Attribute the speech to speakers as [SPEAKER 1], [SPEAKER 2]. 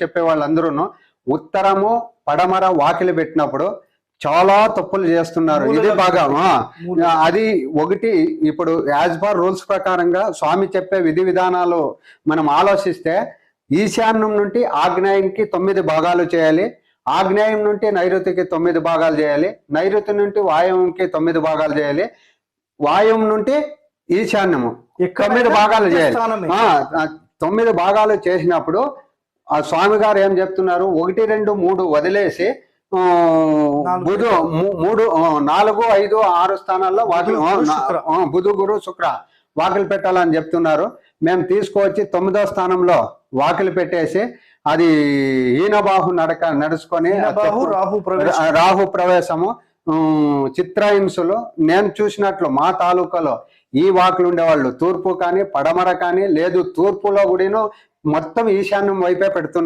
[SPEAKER 1] చెప్పే వాళ్ళందరూ ఉత్తరము పడమర వాకిలి పెట్టినప్పుడు చాలా తప్పులు చేస్తున్నారు. ఇది బాగా అది ఒకటి. ఇప్పుడు యాజ్ పర్ రూల్స్ ప్రకారంగా స్వామి చెప్పే విధి విధానాలు మనం ఆలోచిస్తే ఈశాన్యం నుండి ఆగ్నేయంకి 9 భాగాలు చేయాలి, ఆగ్నేయం నుండి నైరుతికి 9 భాగాలు చేయాలి, నైరుతి నుండి వాయువుకి 9 భాగాలు చేయాలి, వాయువు నుండి ఈశాన్యము 9 భాగాలు చేయాలి. 9 భాగాలు చేసినప్పుడు ఆ స్వామి గారు ఏం చెప్తున్నారు, 1, 2, 3 వదిలేసి బుధు 3, 4, 5, 6 స్థానాల్లో వాకిలి బుధు గురు శుక్ర వాకిలి పెట్టాలని చెప్తున్నారు. మేము తీసుకువచ్చి 9వ స్థానంలో వాకిలి పెట్టేసి అది ఈనబాహు నడుచుకొని రాహు ప్రవేశము చిత్రహింసలు నేను చూసినట్లు మా తాలూకాలో ఈ వాకులు ఉండేవాళ్ళు తూర్పు కానీ పడమర కానీ లేదు, తూర్పులో కూడా మొత్తం ఈశాన్యం వైపే పెడుతున్నారు.